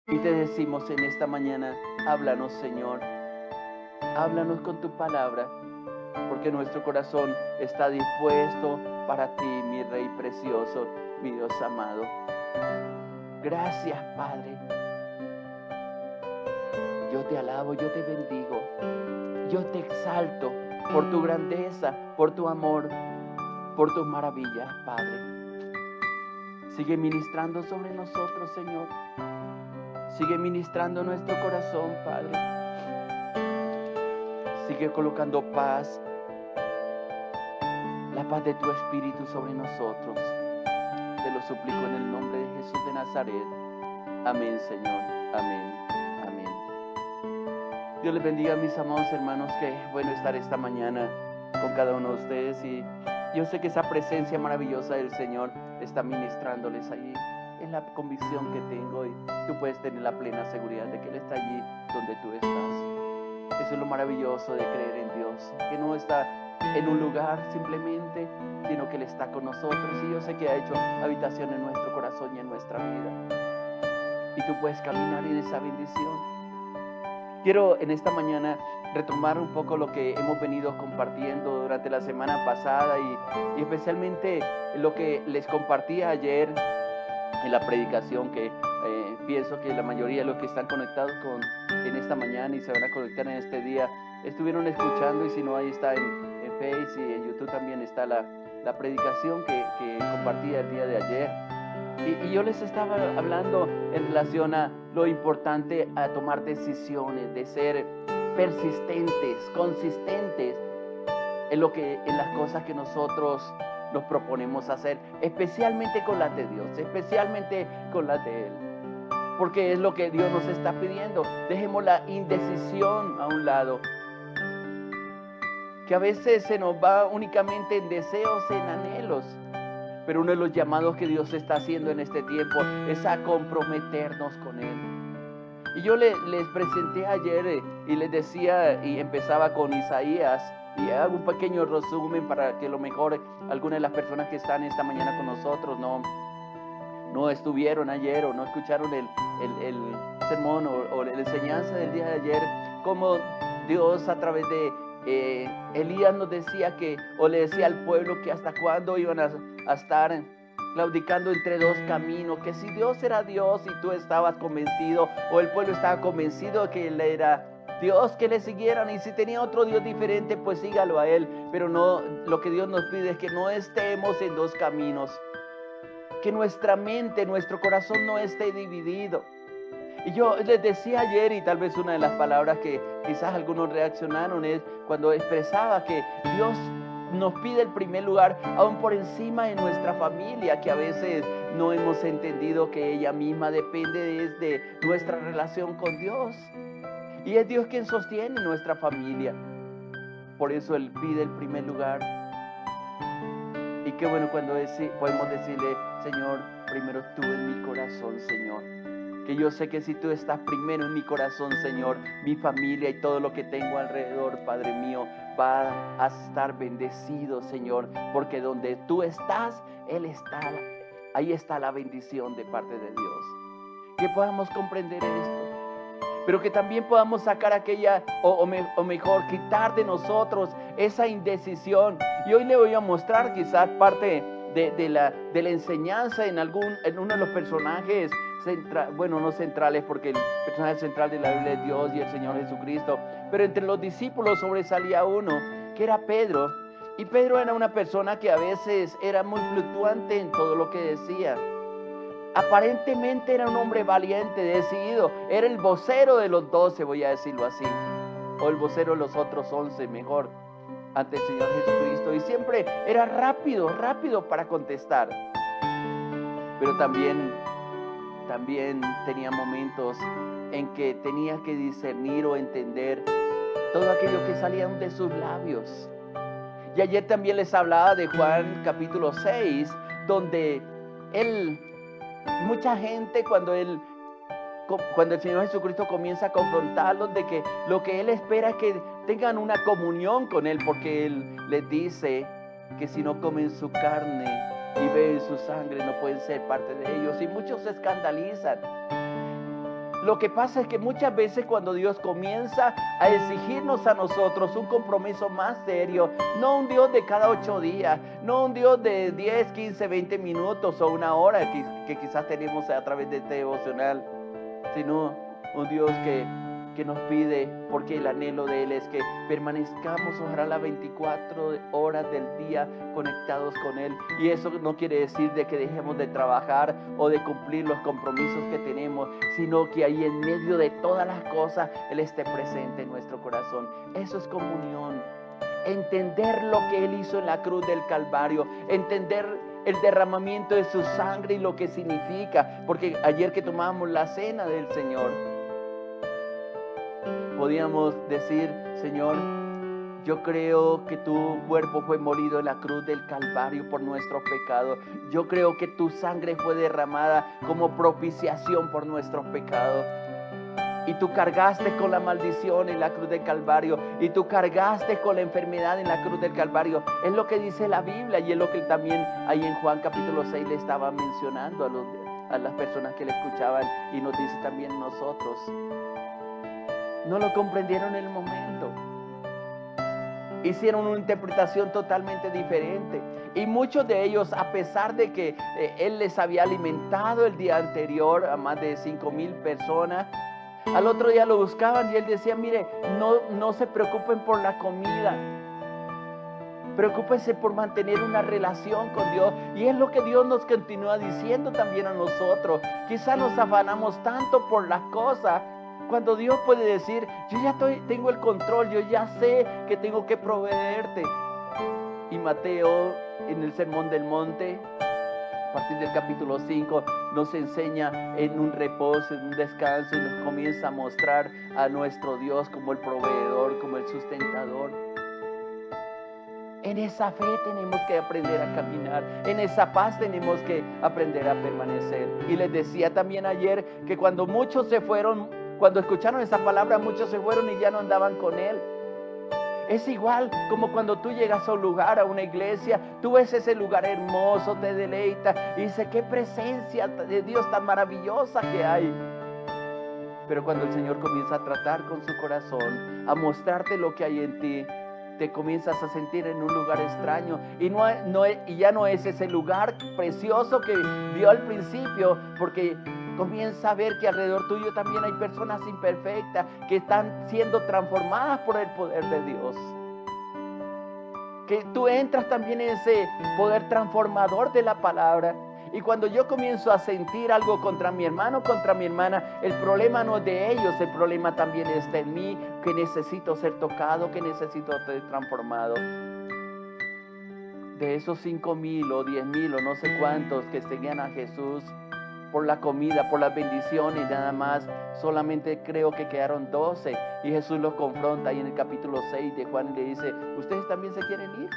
Y te decimos en esta mañana, háblanos, Señor, háblanos con tu palabra, porque nuestro corazón está dispuesto para ti, mi Rey precioso, mi Dios amado. Gracias, Padre. Yo te alabo, yo te bendigo, yo te exalto por tu grandeza, por tu amor, por tus maravillas, Padre. Sigue ministrando sobre nosotros, Señor. Sigue ministrando nuestro corazón, Padre. Sigue colocando paz, la paz de tu Espíritu sobre nosotros. Te lo suplico en el nombre de Jesús de Nazaret. Amén, Señor. Amén. Amén. Dios les bendiga, mis amados hermanos. Qué bueno estar esta mañana con cada uno de ustedes. Y yo sé que esa presencia maravillosa del Señor está ministrándoles allí. Es la convicción que tengo, y tú puedes tener la plena seguridad de que Él está allí donde tú estás. Eso es lo maravilloso de creer en Dios, que no está en un lugar simplemente, sino que Él está con nosotros. Y yo sé que ha hecho habitación en nuestro corazón y en nuestra vida. Y tú puedes caminar en esa bendición. Quiero en esta mañana retomar un poco lo que hemos venido compartiendo durante la semana pasada y especialmente lo que les compartí ayer en la predicación, que pienso que la mayoría de los que están conectados en esta mañana y se van a conectar en este día estuvieron escuchando, y si no, ahí está en Facebook y en YouTube también está la predicación que compartí el día de ayer. Y yo les estaba hablando en relación a lo importante a tomar decisiones, de ser persistentes, consistentes en las cosas que nosotros nos proponemos hacer, especialmente con las de Dios, especialmente con las de Él. Porque es lo que Dios nos está pidiendo. Dejemos la indecisión a un lado, que a veces se nos va únicamente en deseos, en anhelos. Pero uno de los llamados que Dios está haciendo en este tiempo es a comprometernos con Él. Y yo les presenté ayer y les decía, y empezaba con Isaías, y hago un pequeño resumen para que a lo mejor algunas de las personas que están esta mañana con nosotros no estuvieron ayer o no escucharon el sermón o la enseñanza del día de ayer, como Dios a través de Elías nos decía que, o le decía al pueblo que hasta cuándo iban a estar claudicando entre dos caminos, que si Dios era Dios y tú estabas convencido, o el pueblo estaba convencido que Él era Dios, que le siguieran, y si tenía otro Dios diferente, pues sígalo a Él. Pero no, lo que Dios nos pide es que no estemos en dos caminos, que nuestra mente, nuestro corazón no esté dividido. Y yo les decía ayer, y tal vez una de las palabras que quizás algunos reaccionaron, es cuando expresaba que Dios nos pide el primer lugar aún por encima de nuestra familia, que a veces no hemos entendido que ella misma depende de nuestra relación con Dios. Y es Dios quien sostiene nuestra familia. Por eso Él pide el primer lugar. Y qué bueno cuando podemos decirle, Señor, primero tú en mi corazón, Señor. Que yo sé que si tú estás primero en mi corazón, Señor, mi familia y todo lo que tengo alrededor, Padre mío, va a estar bendecido, Señor. Porque donde tú estás, Él está. Ahí está la bendición de parte de Dios. Que podamos comprender esto, pero que también podamos sacar aquella, o mejor, quitar de nosotros esa indecisión. Y hoy le voy a mostrar quizás parte de la enseñanza en uno de los personajes bueno, no centrales, porque el personaje central de la Biblia es Dios y el Señor Jesucristo, pero entre los discípulos sobresalía uno, que era Pedro. Y Pedro era una persona que a veces era muy fluctuante en todo lo que decía. Aparentemente era un hombre valiente, decidido. Era el vocero de los 12, voy a decirlo así. O el vocero de los otros 11, mejor, ante el Señor Jesucristo. Y siempre era rápido para contestar. Pero también tenía momentos en que tenía que discernir o entender todo aquello que salía de sus labios. Y ayer también les hablaba de Juan capítulo 6, donde mucha gente cuando el Señor Jesucristo comienza a confrontarlos, de que lo que Él espera es que tengan una comunión con Él, porque Él les dice que si no comen su carne y beben su sangre no pueden ser parte de ellos, y muchos se escandalizan. Lo que pasa es que muchas veces cuando Dios comienza a exigirnos a nosotros un compromiso más serio, no un Dios de cada 8 días, no un Dios de 10, 15, 20 minutos o una hora que quizás tenemos a través de este devocional, sino un Dios que nos pide, porque el anhelo de Él es que permanezcamos ojalá las 24 horas del día conectados con Él. Y eso no quiere decir de que dejemos de trabajar o de cumplir los compromisos que tenemos, sino que ahí en medio de todas las cosas Él esté presente en nuestro corazón. Eso es comunión. Entender lo que Él hizo en la cruz del Calvario, entender el derramamiento de su sangre y lo que significa, porque ayer que tomábamos la cena del Señor, podíamos decir: Señor, yo creo que tu cuerpo fue molido en la cruz del Calvario por nuestros pecados. Yo creo que tu sangre fue derramada como propiciación por nuestros pecados. Y tú cargaste con la maldición en la cruz del Calvario. Y tú cargaste con la enfermedad en la cruz del Calvario. Es lo que dice la Biblia. Y es lo que también ahí en Juan capítulo 6 le estaba mencionando a las personas que le escuchaban. Y nos dice también a nosotros. No lo comprendieron en el momento. Hicieron una interpretación totalmente diferente. Y muchos de ellos, a pesar de que Él les había alimentado el día anterior a más de 5,000 personas, al otro día lo buscaban y Él decía: mire, no se preocupen por la comida. Preocúpense por mantener una relación con Dios. Y es lo que Dios nos continúa diciendo también a nosotros. Quizá nos afanamos tanto por las cosas, cuando Dios puede decir: yo ya tengo el control, yo ya sé que tengo que proveerte. Y Mateo, en el Sermón del Monte, a partir del capítulo 5, nos enseña en un reposo, en un descanso, y nos comienza a mostrar a nuestro Dios como el proveedor, como el sustentador. En esa fe tenemos que aprender a caminar, en esa paz tenemos que aprender a permanecer. Y les decía también ayer que cuando muchos se fueron, cuando escucharon esa palabra, muchos se fueron y ya no andaban con Él. Es igual como cuando tú llegas a un lugar, a una iglesia, tú ves ese lugar hermoso, te deleita y dices: qué presencia de Dios tan maravillosa que hay. Pero cuando el Señor comienza a tratar con su corazón, a mostrarte lo que hay en ti, te comienzas a sentir en un lugar extraño y ya no es ese lugar precioso que vio al principio, porque comienza a ver que alrededor tuyo también hay personas imperfectas que están siendo transformadas por el poder de Dios. Que tú entras también en ese poder transformador de la palabra. Y cuando yo comienzo a sentir algo contra mi hermano, contra mi hermana, el problema no es de ellos, el problema también está en mí, que necesito ser tocado, que necesito ser transformado. De esos 5,000 o 10,000 o no sé cuántos que seguían a Jesús por la comida, por las bendiciones, nada más, solamente creo que quedaron 12. Y Jesús los confronta ahí en el capítulo 6 de Juan y le dice: ¿ustedes también se quieren ir?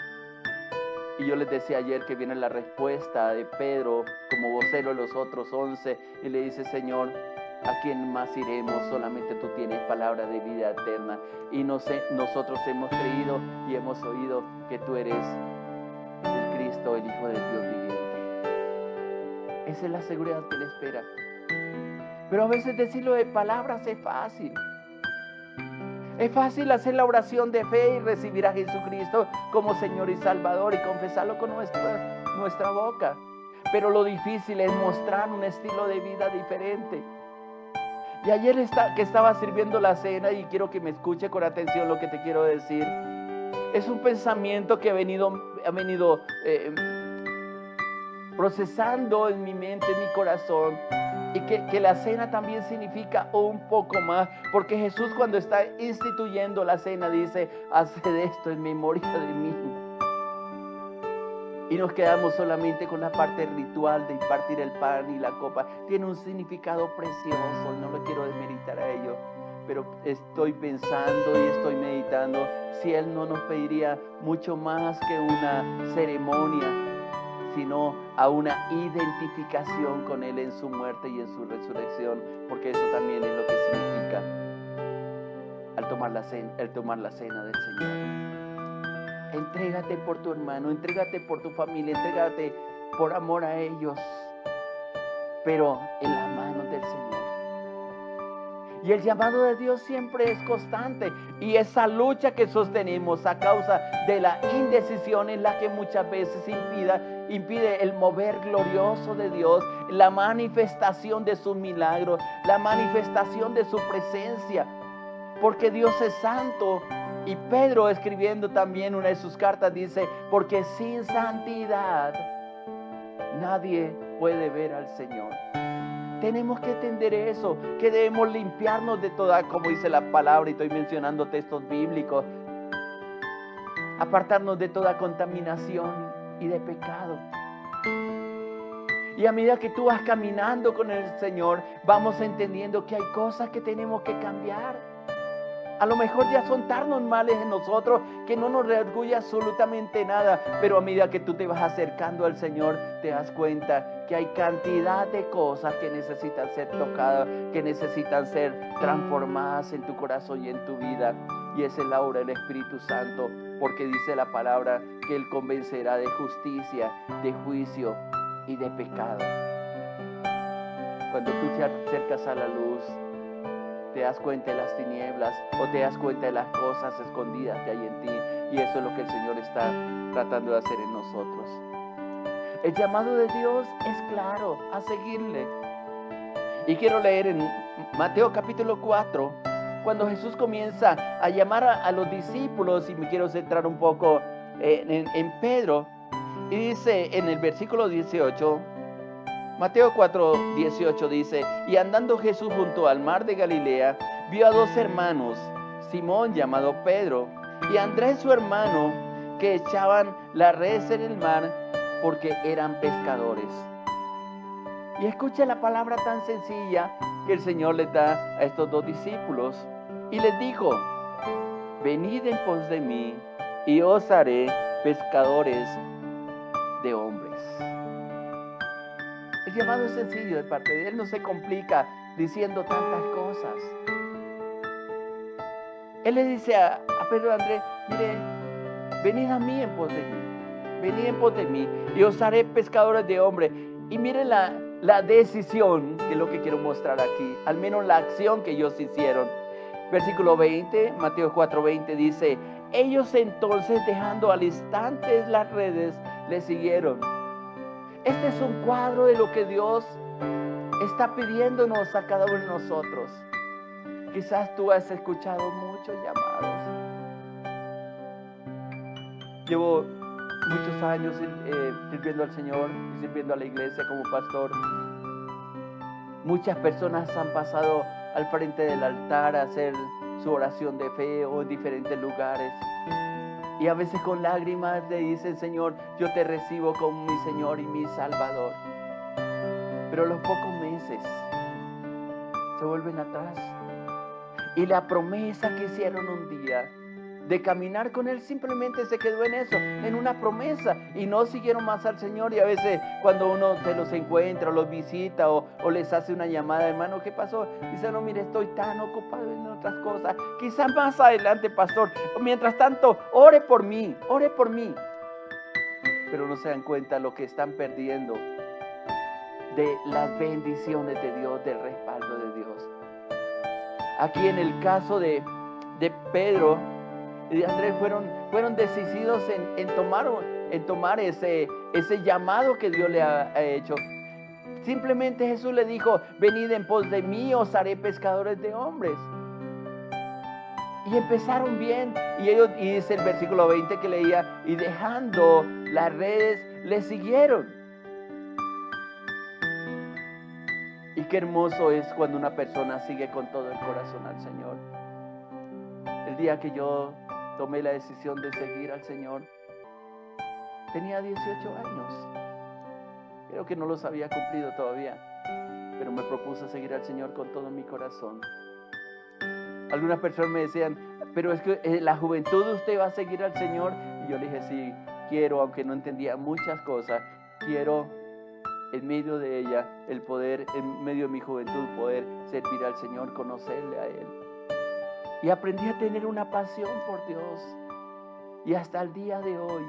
Y yo les decía ayer que viene la respuesta de Pedro como vocero de los otros 11 y le dice: Señor, ¿a quién más iremos? Solamente tú tienes palabra de vida eterna. Y nosotros hemos creído y hemos oído que tú eres el Cristo, el Hijo del Dios viviente. Esa es la seguridad que le espera. Pero a veces decirlo de palabras es fácil. Es fácil hacer la oración de fe y recibir a Jesucristo como Señor y Salvador y confesarlo con nuestra boca. Pero lo difícil es mostrar un estilo de vida diferente. Y ayer que estaba sirviendo la cena, y quiero que me escuche con atención lo que te quiero decir. Es un pensamiento que ha venido procesando en mi mente, en mi corazón. Y que la cena también significa un poco más, porque Jesús, cuando está instituyendo la cena, dice: haced esto en memoria de mí. Y nos quedamos solamente con la parte ritual de impartir el pan y la copa. Tiene un significado precioso, no lo quiero demeritar a ello, pero estoy pensando y estoy meditando si Él no nos pediría mucho más que una ceremonia, sino a una identificación con Él en su muerte y en su resurrección, porque eso también es lo que significa al tomar la cena del Señor. Entrégate por tu hermano, entrégate por tu familia, entrégate por amor a ellos, pero en las manos del Señor. Y el llamado de Dios siempre es constante. Y esa lucha que sostenemos a causa de la indecisión en la que muchas veces impide el mover glorioso de Dios, la manifestación de su milagro, la manifestación de su presencia. Porque Dios es santo. Y Pedro, escribiendo también una de sus cartas, dice, porque sin santidad nadie puede ver al Señor. Tenemos que entender eso, que debemos limpiarnos de toda, como dice la palabra, y estoy mencionando textos bíblicos, apartarnos de toda contaminación y de pecado. Y a medida que tú vas caminando con el Señor, vamos entendiendo que hay cosas que tenemos que cambiar. A lo mejor ya son tan normales en nosotros que no nos reorgulle absolutamente nada, pero a medida que tú te vas acercando al Señor, te das cuenta que hay cantidad de cosas que necesitan ser tocadas, que necesitan ser transformadas en tu corazón y en tu vida. Y esa es la obra del Espíritu Santo, porque dice la palabra que Él convencerá de justicia, de juicio y de pecado. Cuando tú te acercas a la luz, te das cuenta de las tinieblas o te das cuenta de las cosas escondidas que hay en ti, y eso es lo que el Señor está tratando de hacer en nosotros. El llamado de Dios es claro, a seguirle. Y quiero leer en Mateo capítulo 4, cuando Jesús comienza a llamar a los discípulos, y me quiero centrar un poco en Pedro, y dice en el versículo 18, Mateo 4:18 dice, y andando Jesús junto al mar de Galilea, vio a dos hermanos, Simón llamado Pedro, y Andrés su hermano, que echaban la red en el mar porque eran pescadores. Y escucha la palabra tan sencilla que el Señor les da a estos dos discípulos. Y les dijo, venid en pos de mí, y os haré pescadores de hombres. El llamado es sencillo de parte de Él, no se complica diciendo tantas cosas. Él le dice a Pedro y Andrés, mire, venid a mí en pos de mí, venid en pos de mí, y os haré pescadores de hombres. Y miren la decisión, que es lo que quiero mostrar aquí, al menos la acción que ellos hicieron. Versículo 20, Mateo 4:20 dice, ellos entonces dejando al instante las redes, le siguieron. Este es un cuadro de lo que Dios está pidiéndonos a cada uno de nosotros. Quizás tú has escuchado muchos llamados. Llevo muchos años sirviendo al Señor y sirviendo a la iglesia como pastor. Muchas personas han pasado al frente del altar a hacer su oración de fe o en diferentes lugares. Y a veces con lágrimas le dicen, Señor, yo te recibo como mi Señor y mi Salvador. Pero a los pocos meses se vuelven atrás. Y la promesa que hicieron un día de caminar con Él simplemente se quedó en eso, en una promesa. Y no siguieron más al Señor. Y a veces cuando uno se los encuentra, o los visita o les hace una llamada, hermano, ¿qué pasó? Dice, no, mire, estoy tan ocupado en otras cosas. Quizás más adelante, pastor. Mientras tanto, ore por mí, ore por mí. Pero no se dan cuenta lo que están perdiendo de las bendiciones de Dios, del respaldo de Dios. Aquí en el caso de Pedro y de Andrés fueron decididos en tomar ese llamado que Dios le ha hecho. Simplemente Jesús le dijo, venid en pos de mí, os haré pescadores de hombres. Y empezaron bien. Y dice el versículo 20 que leía, y dejando las redes, le siguieron. Y qué hermoso es cuando una persona sigue con todo el corazón al Señor. El día que yo tomé la decisión de seguir al Señor, tenía 18 años. Creo que no los había cumplido todavía, pero me propuse seguir al Señor con todo mi corazón. Algunas personas me decían, pero es que en la juventud usted va a seguir al Señor. Y yo le dije, sí, quiero, aunque no entendía muchas cosas, quiero en medio de ella, el poder, en medio de mi juventud, poder servir al Señor, conocerle a Él. Y aprendí a tener una pasión por Dios. Y hasta el día de hoy,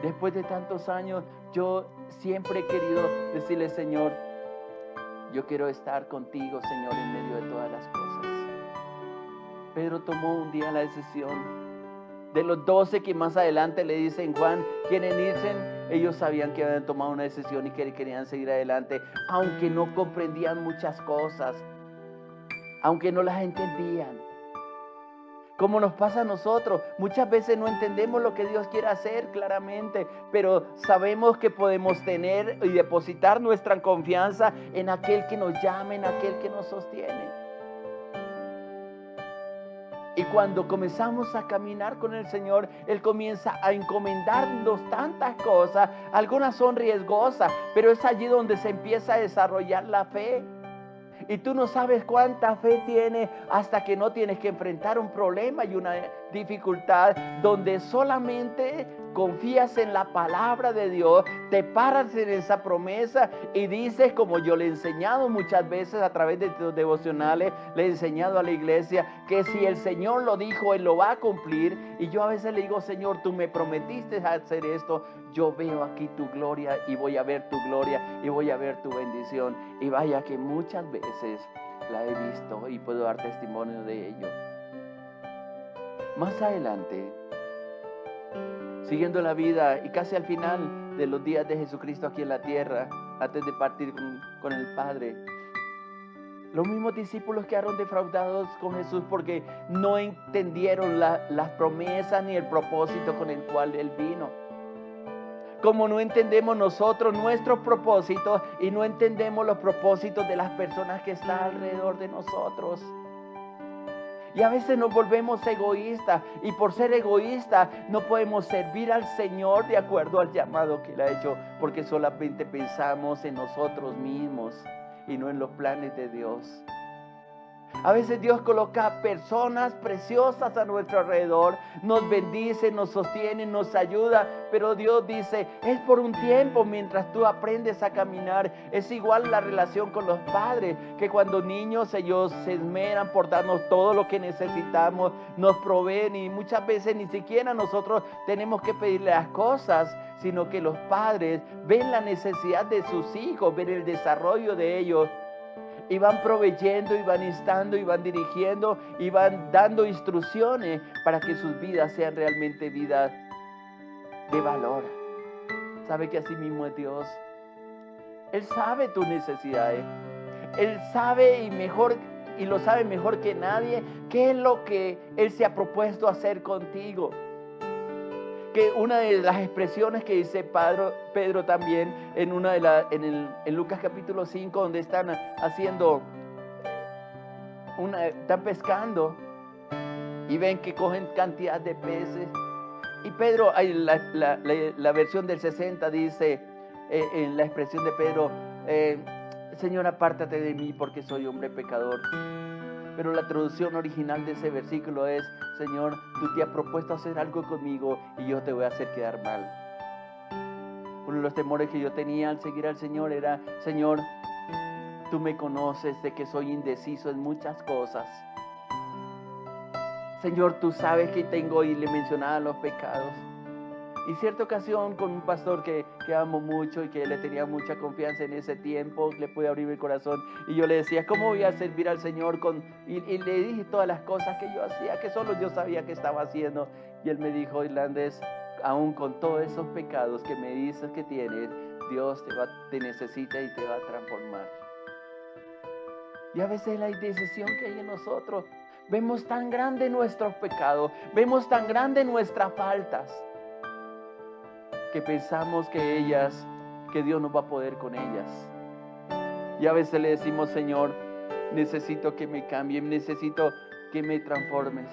después de tantos años, yo siempre he querido decirle, Señor, Yo quiero estar contigo, Señor, en medio de todas las cosas. Pedro tomó un día la decisión. De los 12 que más adelante le dicen, Juan, ¿quieren irse? Ellos sabían que habían tomado una decisión y que querían seguir adelante, aunque no comprendían muchas cosas, aunque no las entendían. Como nos pasa a nosotros, muchas veces no entendemos lo que Dios quiere hacer claramente, pero sabemos que podemos tener y depositar nuestra confianza en aquel que nos llama, en aquel que nos sostiene. Y cuando comenzamos a caminar con el Señor, Él comienza a encomendarnos tantas cosas. Algunas son riesgosas, pero es allí donde se empieza a desarrollar la fe. Y tú no sabes cuánta fe tienes hasta que no tienes que enfrentar un problema y una dificultad donde solamente confías en la palabra de Dios, te paras en esa promesa y dices, como yo le he enseñado muchas veces a través de tus devocionales, le he enseñado a la iglesia, que si el Señor lo dijo, Él lo va a cumplir. Y yo a veces le digo, Señor, tú me prometiste hacer esto, yo veo aquí tu gloria y voy a ver tu gloria y voy a ver tu bendición. Y vaya que muchas veces la he visto y puedo dar testimonio de ello. Más adelante, siguiendo la vida y casi al final de los días de Jesucristo aquí en la tierra, antes de partir con el Padre, los mismos discípulos quedaron defraudados con Jesús porque no entendieron las promesas ni el propósito con el cual Él vino. Como no entendemos nosotros nuestros propósitos y no entendemos los propósitos de las personas que están alrededor de nosotros. Y a veces nos volvemos egoístas y por ser egoístas no podemos servir al Señor de acuerdo al llamado que Él ha hecho, porque solamente pensamos en nosotros mismos y no en los planes de Dios. A veces Dios coloca personas preciosas a nuestro alrededor, nos bendice, nos sostiene, nos ayuda, pero Dios dice, es por un tiempo mientras tú aprendes a caminar. Es igual la relación con los padres, que cuando niños ellos se esmeran por darnos todo lo que necesitamos, nos proveen y muchas veces ni siquiera nosotros tenemos que pedirle las cosas, sino que los padres ven la necesidad de sus hijos, ven el desarrollo de ellos. Y van proveyendo, y van instando, y van dirigiendo, y van dando instrucciones para que sus vidas sean realmente vidas de valor. ¿Sabe que así mismo es Dios? Él sabe tus necesidades. Él sabe y lo sabe mejor que nadie, qué es lo que Él se ha propuesto hacer contigo. Que una de las expresiones que dice Pedro también en Lucas capítulo 5, donde están están pescando y ven que cogen cantidad de peces. Y Pedro, la versión del 60 dice, en la expresión de Pedro, Señor, apártate de mí porque soy hombre pecador. Pero la traducción original de ese versículo es, Señor, tú te has propuesto hacer algo conmigo y yo te voy a hacer quedar mal. Uno de los temores que yo tenía al seguir al Señor era, Señor, tú me conoces de que soy indeciso en muchas cosas. Señor, tú sabes que tengo, y le mencionaba los pecados. Y cierta ocasión con un pastor que amo mucho y que le tenía mucha confianza en ese tiempo, le pude abrir el corazón y yo le decía, ¿cómo voy a servir al Señor? Y le dije todas las cosas que yo hacía, que solo yo sabía que estaba haciendo. Y él me dijo, Irlandés, aún con todos esos pecados que me dices que tienes, Dios te necesita y te va a transformar. Y a veces la indecisión que hay en nosotros, vemos tan grande nuestros pecados, vemos tan grande nuestras faltas, que pensamos que Dios no va a poder con ellas. Y a veces le decimos, Señor, necesito que me cambie, necesito que me transformes.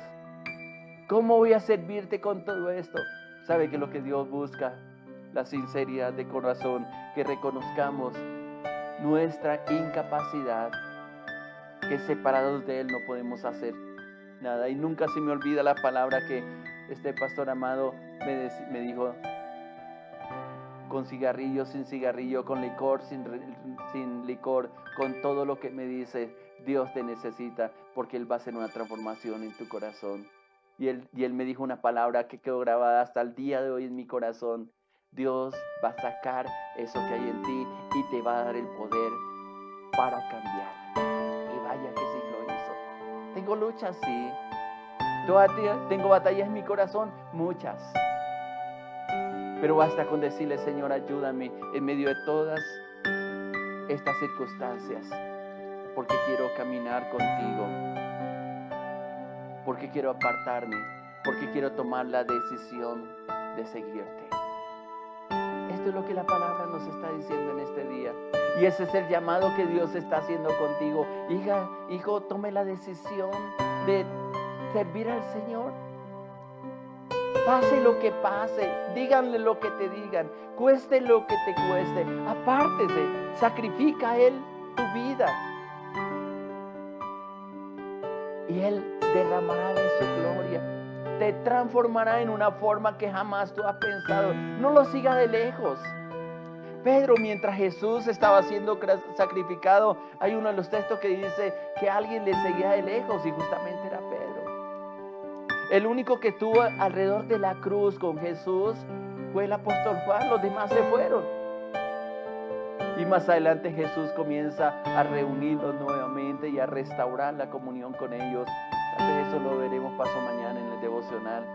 ¿Cómo voy a servirte con todo esto? ¿Sabe que lo que Dios busca? La sinceridad de corazón, que reconozcamos nuestra incapacidad, que separados de Él no podemos hacer nada. Y nunca se me olvida la palabra que este pastor amado me dijo, con cigarrillo, sin cigarrillo, con licor, sin licor, con todo lo que me dice, Dios te necesita porque Él va a hacer una transformación en tu corazón. Y él me dijo una palabra que quedó grabada hasta el día de hoy en mi corazón. Dios va a sacar eso que hay en ti y te va a dar el poder para cambiar. Y vaya que sí lo hizo. Tengo luchas, sí. Tengo batallas en mi corazón, muchas. Pero basta con decirle, Señor, ayúdame en medio de todas estas circunstancias, porque quiero caminar contigo, porque quiero apartarme, porque quiero tomar la decisión de seguirte. Esto es lo que la palabra nos está diciendo en este día. Y ese es el llamado que Dios está haciendo contigo. Hija, hijo, tome la decisión de servir al Señor. Pase lo que pase, díganle lo que te digan, cueste lo que te cueste, apártese, sacrifica a Él tu vida. Y Él derramará de su gloria, te transformará en una forma que jamás tú has pensado. No lo sigas de lejos. Pedro, mientras Jesús estaba siendo sacrificado, hay uno de los textos que dice que alguien le seguía de lejos y justamente era Pedro. El único que estuvo alrededor de la cruz con Jesús fue el apóstol Juan, los demás se fueron. Y más adelante Jesús comienza a reunirlos nuevamente y a restaurar la comunión con ellos. Tal vez eso lo veremos paso mañana en el devocional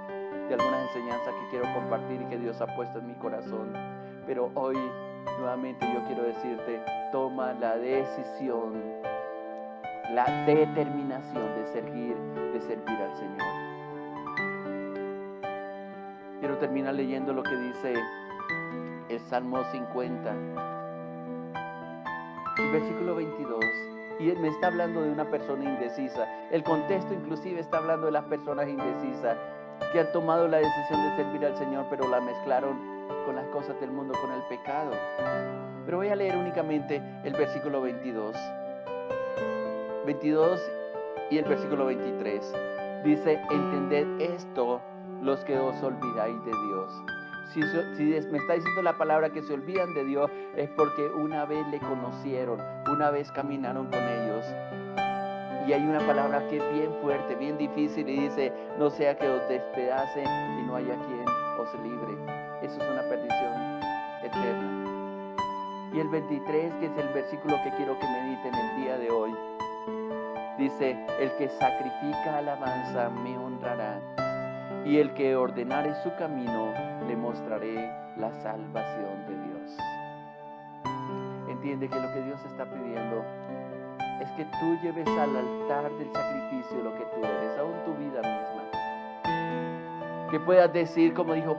de algunas enseñanzas que quiero compartir y que Dios ha puesto en mi corazón. Pero hoy nuevamente yo quiero decirte, toma la decisión, la determinación de servir al Señor. Quiero terminar leyendo lo que dice el Salmo 50, el versículo 22. Y me está hablando de una persona indecisa. El contexto inclusive está hablando de las personas indecisas que han tomado la decisión de servir al Señor, pero la mezclaron con las cosas del mundo, con el pecado. Pero voy a leer únicamente el versículo 22 y el versículo 23. Dice, entended esto los que os olvidáis de Dios. Si me está diciendo la palabra que se olvidan de Dios, es porque una vez le conocieron, una vez caminaron con ellos. Y hay una palabra que es bien fuerte, bien difícil, y dice, no sea que os despedacen y no haya quien os libre. Eso es una perdición eterna. Y el 23, que es el versículo que quiero que mediten el día de hoy, dice, el que sacrifica alabanza me honrará, y el que ordenare su camino le mostraré la salvación de Dios. Entiende que lo que Dios está pidiendo es que tú lleves al altar del sacrificio lo que tú eres, aún tu vida misma. Que puedas decir, como dijo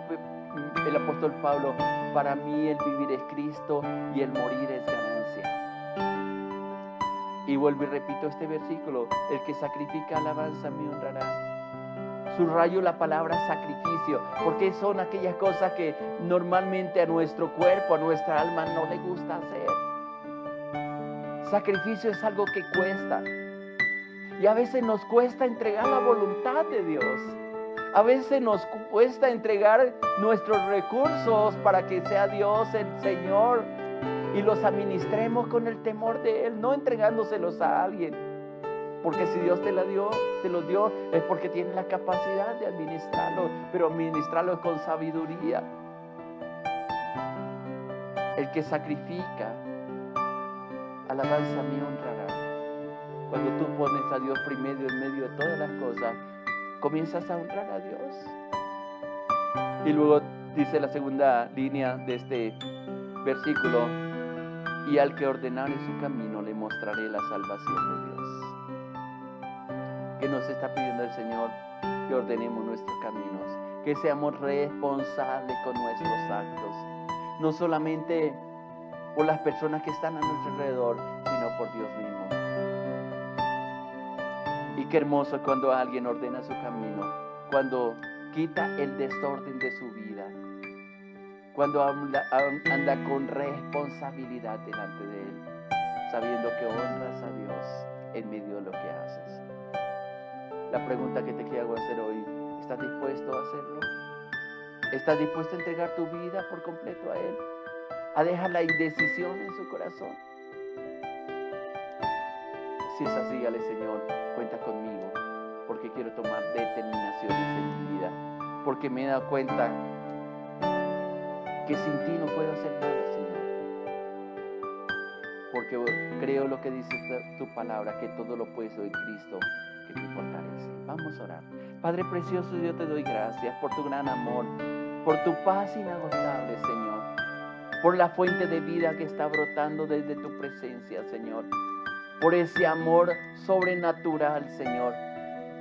el apóstol Pablo, para mí el vivir es Cristo y el morir es ganancia. Y vuelvo y repito este versículo, el que sacrifica alabanza me honrará. Subrayo la palabra sacrificio, porque son aquellas cosas que normalmente a nuestro cuerpo, a nuestra alma no le gusta hacer. Sacrificio es algo que cuesta. Y a veces nos cuesta entregar la voluntad de Dios. A veces nos cuesta entregar nuestros recursos para que sea Dios el Señor y los administremos con el temor de Él, no entregándoselos a alguien. Porque si Dios te los dio, es porque tiene la capacidad de administrarlo, pero administrarlo con sabiduría. El que sacrifica, alabanza me honrará. Cuando tú pones a Dios primero en medio de todas las cosas, comienzas a honrar a Dios. Y luego dice la segunda línea de este versículo, y al que ordenare su camino le mostraré la salvación de Dios. Que nos está pidiendo el Señor que ordenemos nuestros caminos, que seamos responsables con nuestros actos, no solamente por las personas que están a nuestro alrededor, sino por Dios mismo. Y qué hermoso cuando alguien ordena su camino, cuando quita el desorden de su vida, cuando anda con responsabilidad delante de Él, sabiendo que honras a Dios en medio de lo que haces. La pregunta que te quiero hacer hoy, ¿estás dispuesto a hacerlo? ¿Estás dispuesto a entregar tu vida por completo a Él? ¿A dejar la indecisión en su corazón? Si es así, dígale, Señor, cuenta conmigo, porque quiero tomar determinaciones en mi vida, porque me he dado cuenta que sin ti no puedo hacer nada, Señor. porque creo lo que dice tu palabra, que todo lo puedo en Cristo que me fortalece. Vamos a orar. Padre precioso, yo te doy gracias por tu gran amor, por tu paz inagotable, Señor, por la fuente de vida que está brotando desde tu presencia, Señor, por ese amor sobrenatural, Señor,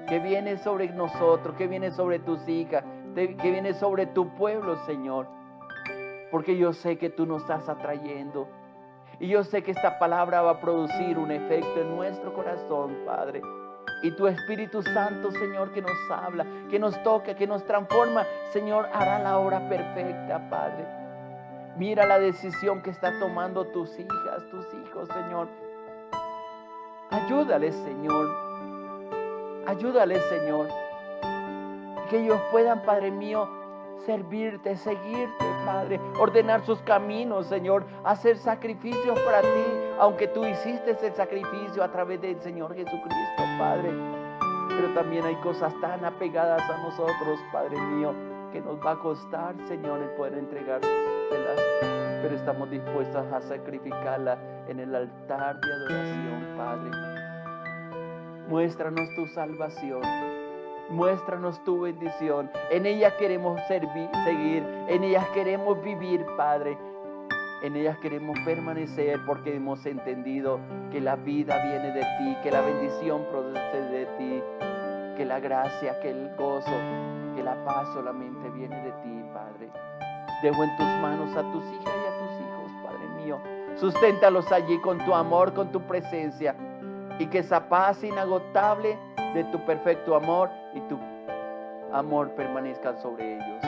que viene sobre nosotros, que viene sobre tus hijas, que viene sobre tu pueblo, Señor, porque yo sé que tú nos estás atrayendo y yo sé que esta palabra va a producir un efecto en nuestro corazón, Padre. Y tu Espíritu Santo, Señor, que nos habla, que nos toca, que nos transforma, Señor, hará la obra perfecta, Padre. Mira la decisión que están tomando tus hijas, tus hijos, Señor. Ayúdales, Señor. Ayúdales, Señor. Que ellos puedan, Padre mío, servirte, seguirte, Padre. Ordenar sus caminos, Señor. Hacer sacrificios para ti, aunque tú hiciste ese sacrificio a través del Señor Jesucristo, Padre. Pero también hay cosas tan apegadas a nosotros, Padre mío, que nos va a costar, Señor, el poder entregárselas. Pero estamos dispuestos a sacrificarla en el altar de adoración, Padre. Muéstranos tu salvación. Muéstranos tu bendición. En ella queremos seguir. En ellas queremos vivir, Padre. En ellas queremos permanecer porque hemos entendido que la vida viene de ti, que la bendición procede de ti, que la gracia, que el gozo, que la paz solamente viene de ti, Padre. Dejo en tus manos a tus hijas y a tus hijos, Padre mío. Susténtalos allí con tu amor, con tu presencia, y que esa paz inagotable de tu perfecto amor y tu amor permanezcan sobre ellos.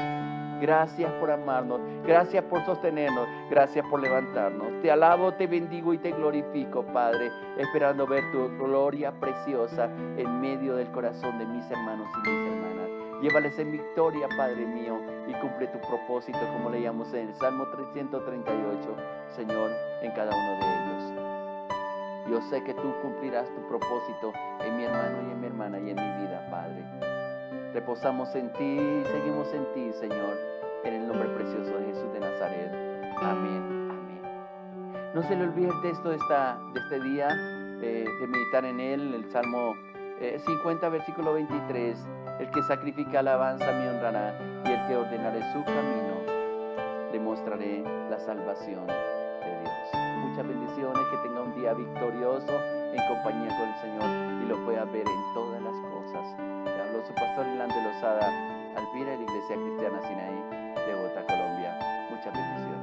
Gracias por amarnos, gracias por sostenernos, gracias por levantarnos. Te alabo, te bendigo y te glorifico, Padre, esperando ver tu gloria preciosa en medio del corazón de mis hermanos y mis hermanas. Llévales en victoria, Padre mío, y cumple tu propósito, como leíamos en el Salmo 338, Señor, en cada uno de ellos. Yo sé que tú cumplirás tu propósito en mi hermano y en mi hermana y en mi vida, Padre. Reposamos en ti y seguimos en ti, Señor, en el nombre precioso de Jesús de Nazaret. Amén, amén. No se le olvide el texto de este día, de meditar en él, el Salmo 50, versículo 23. El que sacrifica alabanza me honrará, y el que ordenare su camino, le mostraré la salvación de Dios. Muchas bendiciones, que tenga un día victorioso en compañía con el Señor y lo pueda ver en todas las cosas. Le habló su pastor Irlande Lozada, Alpira de la Iglesia Cristiana Sinaí de Bogotá, Colombia. Muchas bendiciones.